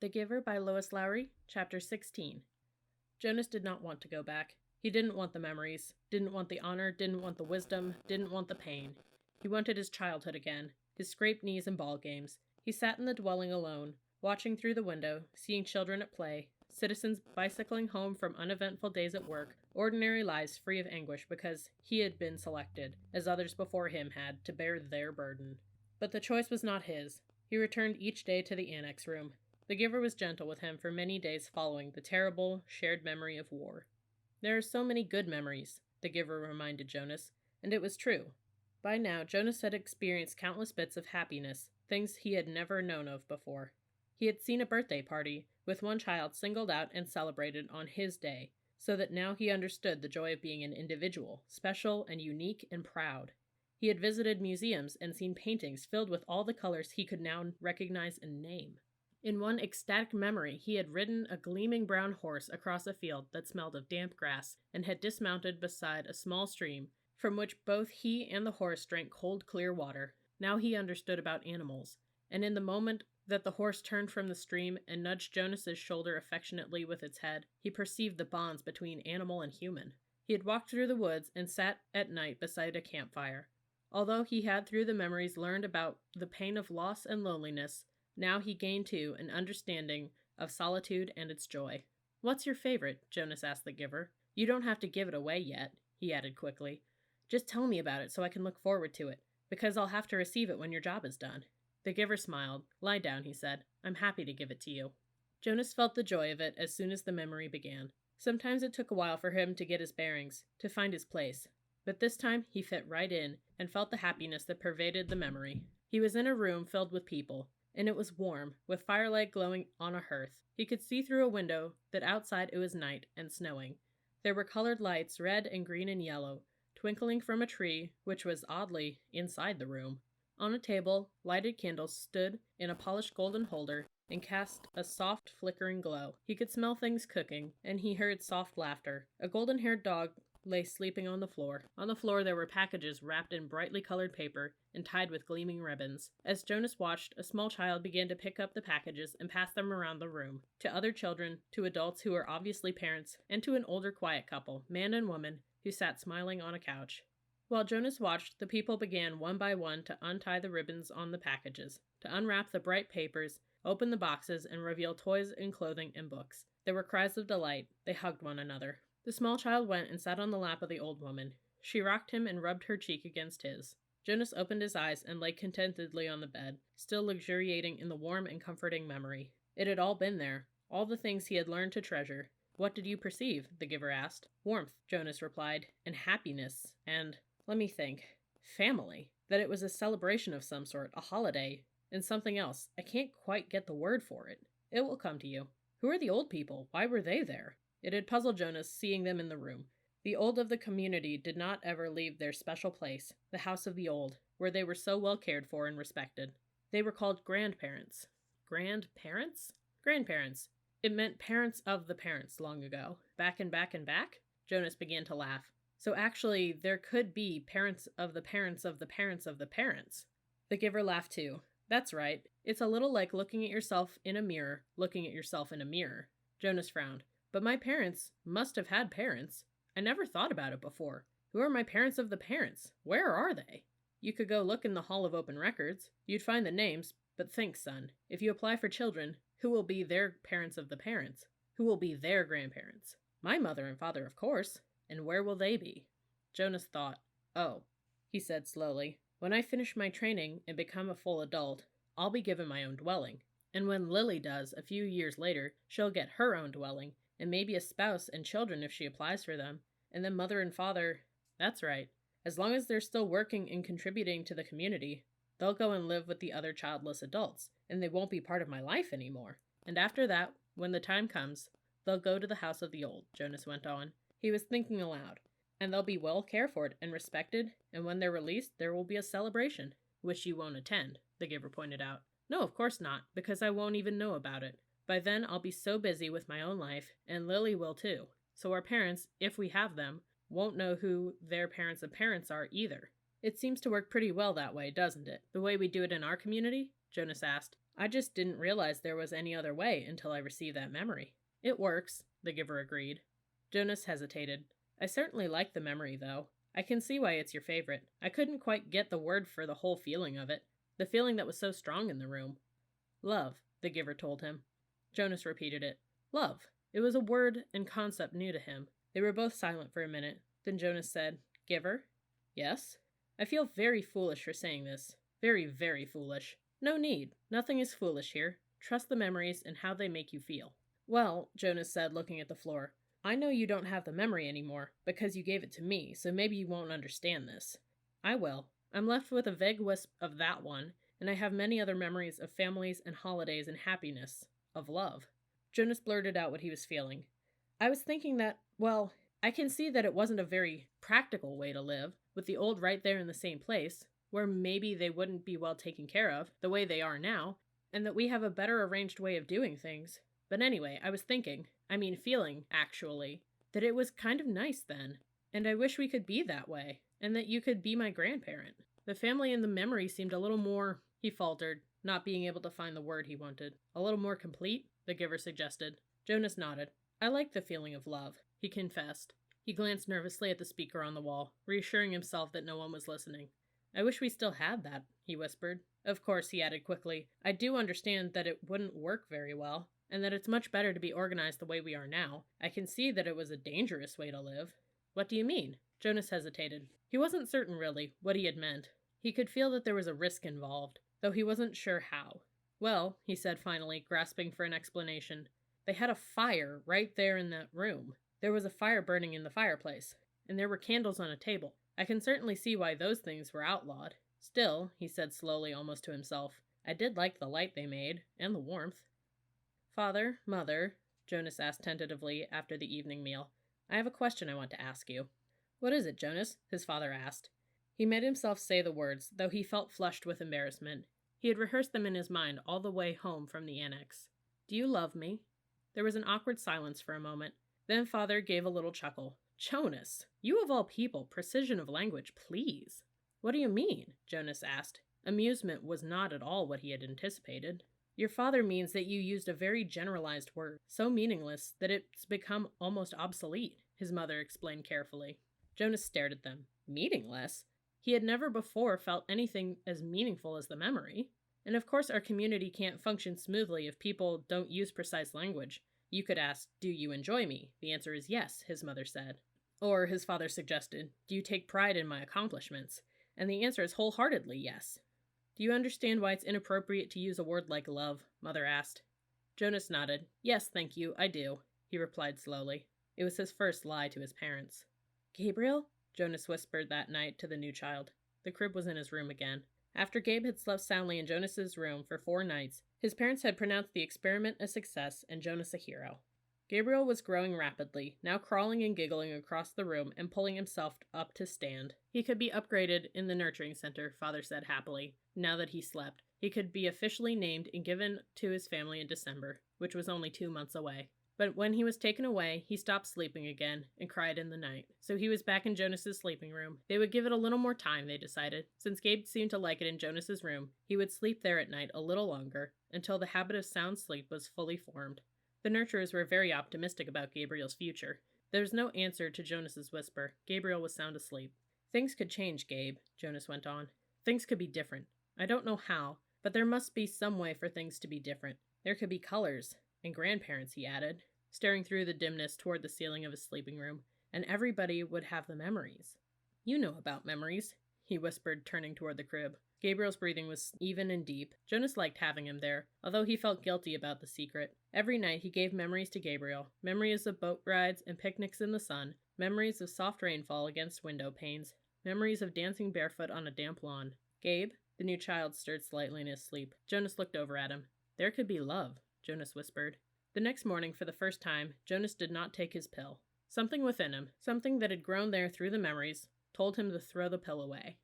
The Giver by Lois Lowry, Chapter 16. Jonas did not want to go back. He didn't want the memories, didn't want the honor, didn't want the wisdom, didn't want the pain. He wanted his childhood again, his scraped knees and ball games. He sat in the dwelling alone, watching through the window, seeing children at play, citizens bicycling home from uneventful days at work, ordinary lives free of anguish because he had been selected, as others before him had, to bear their burden. But the choice was not his. He returned each day to the annex room. The Giver was gentle with him for many days following the terrible, shared memory of war. There are so many good memories, the Giver reminded Jonas, and it was true. By now, Jonas had experienced countless bits of happiness, things he had never known of before. He had seen a birthday party, with one child singled out and celebrated on his day, so that now he understood the joy of being an individual, special and unique and proud. He had visited museums and seen paintings filled with all the colors he could now recognize and name. In one ecstatic memory, he had ridden a gleaming brown horse across a field that smelled of damp grass and had dismounted beside a small stream from which both he and the horse drank cold, clear water. Now he understood about animals, and in the moment that the horse turned from the stream and nudged Jonas's shoulder affectionately with its head, he perceived the bonds between animal and human. He had walked through the woods and sat at night beside a campfire. Although he had through the memories learned about the pain of loss and loneliness, now he gained, too, an understanding of solitude and its joy. "What's your favorite?" Jonas asked the Giver. "You don't have to give it away yet," he added quickly. "Just tell me about it so I can look forward to it, because I'll have to receive it when your job is done." The Giver smiled. "Lie down," he said. "I'm happy to give it to you." Jonas felt the joy of it as soon as the memory began. Sometimes it took a while for him to get his bearings, to find his place. But this time he fit right in and felt the happiness that pervaded the memory. He was in a room filled with people, and it was warm, with firelight glowing on a hearth. He could see through a window that outside it was night and snowing. There were colored lights, red and green and yellow, twinkling from a tree, which was oddly inside the room. On a table, lighted candles stood in a polished golden holder and cast a soft, flickering glow. He could smell things cooking, and he heard soft laughter. A golden-haired dog lay sleeping on the floor. On the floor there were packages wrapped in brightly colored paper and tied with gleaming ribbons. As Jonas watched, a small child began to pick up the packages and pass them around the room, to other children, to adults who were obviously parents, and to an older quiet couple, man and woman, who sat smiling on a couch. While Jonas watched, the people began one by one to untie the ribbons on the packages, to unwrap the bright papers, open the boxes, and reveal toys and clothing and books. There were cries of delight. They hugged one another. The small child went and sat on the lap of the old woman. She rocked him and rubbed her cheek against his. Jonas opened his eyes and lay contentedly on the bed, still luxuriating in the warm and comforting memory. It had all been there, all the things he had learned to treasure. "What did you perceive?" the Giver asked. "Warmth," Jonas replied, "and happiness, and, let me think, family. That it was a celebration of some sort, a holiday, and something else. I can't quite get the word for it. It will come to you. Who are the old people? Why were they there?" It had puzzled Jonas seeing them in the room. The old of the community did not ever leave their special place, the house of the old, where they were so well cared for and respected. They were called grandparents. Grandparents? Grandparents. It meant parents of the parents long ago. Back and back and back? Jonas began to laugh. So actually, there could be parents of the parents of the parents of the parents. The Giver laughed too. "That's right. It's a little like looking at yourself in a mirror, looking at yourself in a mirror." Jonas frowned. "But my parents must have had parents. I never thought about it before. Who are my parents of the parents? Where are they?" "You could go look in the Hall of Open Records. You'd find the names, but think, son. If you apply for children, who will be their parents of the parents? Who will be their grandparents? My mother and father, of course. And where will they be?" Jonas thought. "Oh," he said slowly, "when I finish my training and become a full adult, I'll be given my own dwelling. And when Lily does, a few years later, she'll get her own dwelling, and maybe a spouse and children if she applies for them, and then mother and father, that's right. As long as they're still working and contributing to the community, they'll go and live with the other childless adults, and they won't be part of my life anymore. And after that, when the time comes, they'll go to the house of the old," Jonas went on. He was thinking aloud. "And they'll be well cared for and respected, and when they're released, there will be a celebration." "Which you won't attend," the Giver pointed out. "No, of course not, because I won't even know about it. By then, I'll be so busy with my own life, and Lily will too. So our parents, if we have them, won't know who their parents of parents are either." "It seems to work pretty well that way, doesn't it? The way we do it in our community?" Jonas asked. I just didn't realize there was any other way until I received that memory. It works, the giver agreed. Jonas hesitated. I certainly like the memory, though. I can see why it's your favorite. I couldn't quite get the word for the whole feeling of it. The feeling that was so strong in the room. Love, the giver told him. Jonas repeated it. Love. It was a word and concept new to him. They were both silent for a minute. Then Jonas said, Giver? Yes? I feel very foolish for saying this. Very, very foolish. No need. Nothing is foolish here. Trust the memories and how they make you feel. Well, Jonas said, looking at the floor, I know you don't have the memory anymore, because you gave it to me, so maybe you won't understand this. I will. I'm left with a vague wisp of that one, and I have many other memories of families and holidays and happiness. Of love. Jonas blurted out what he was feeling. I was thinking that, well, I can see that it wasn't a very practical way to live, with the old right there in the same place, where maybe they wouldn't be well taken care of, the way they are now, and that we have a better arranged way of doing things. But anyway, I was feeling, actually, that it was kind of nice then, and I wish we could be that way, and that you could be my grandparent. The family and the memory seemed a little more, he faltered, not being able to find the word he wanted. A little more complete, the giver suggested. Jonas nodded. I like the feeling of love, he confessed. He glanced nervously at the speaker on the wall, reassuring himself that no one was listening. I wish we still had that, he whispered. Of course, he added quickly, I do understand that it wouldn't work very well, and that it's much better to be organized the way we are now. I can see that it was a dangerous way to live. What do you mean? Jonas hesitated. He wasn't certain, really, what he had meant. He could feel that there was a risk involved, though he wasn't sure how. Well, he said finally, grasping for an explanation, they had a fire right there in that room. There was a fire burning in the fireplace, and there were candles on a table. I can certainly see why those things were outlawed. Still, he said slowly, almost to himself, I did like the light they made, and the warmth. Father, Mother, Jonas asked tentatively after the evening meal, I have a question I want to ask you. What is it, Jonas? His father asked. He made himself say the words, though he felt flushed with embarrassment. He had rehearsed them in his mind all the way home from the annex. Do you love me? There was an awkward silence for a moment. Then Father gave a little chuckle. Jonas, you of all people, precision of language, please. What do you mean? Jonas asked. Amusement was not at all what he had anticipated. Your father means that you used a very generalized word, so meaningless that it's become almost obsolete, his mother explained carefully. Jonas stared at them. Meaningless? He had never before felt anything as meaningful as the memory. And of course our community can't function smoothly if people don't use precise language. You could ask, do you enjoy me? The answer is yes, his mother said. Or, his father suggested, do you take pride in my accomplishments? And the answer is wholeheartedly yes. Do you understand why it's inappropriate to use a word like love? Mother asked. Jonas nodded. Yes, thank you, I do, he replied slowly. It was his first lie to his parents. Gabriel? Jonas whispered that night to the new child. The crib was in his room again. After Gabe had slept soundly in Jonas's room for 4 nights, his parents had pronounced the experiment a success and Jonas a hero. Gabriel was growing rapidly, now crawling and giggling across the room and pulling himself up to stand. He could be upgraded in the nurturing center, Father said happily. Now that he slept, he could be officially named and given to his family in December, which was only 2 months away. But when he was taken away, he stopped sleeping again and cried in the night. So he was back in Jonas's sleeping room. They would give it a little more time, they decided. Since Gabe seemed to like it in Jonas's room, he would sleep there at night a little longer, until the habit of sound sleep was fully formed. The nurturers were very optimistic about Gabriel's future. There was no answer to Jonas's whisper. Gabriel was sound asleep. Things could change, Gabe, Jonas went on. Things could be different. I don't know how, but there must be some way for things to be different. There could be colors. And grandparents, he added, staring through the dimness toward the ceiling of his sleeping room, and everybody would have the memories. You know about memories, he whispered, turning toward the crib. Gabriel's breathing was even and deep. Jonas liked having him there, although he felt guilty about the secret. Every night he gave memories to Gabriel, memories of boat rides and picnics in the sun, memories of soft rainfall against window panes, memories of dancing barefoot on a damp lawn. Gabe, the new child, stirred slightly in his sleep. Jonas looked over at him. There could be love, Jonas whispered. The next morning, for the first time, Jonas did not take his pill. Something within him, something that had grown there through the memories, told him to throw the pill away.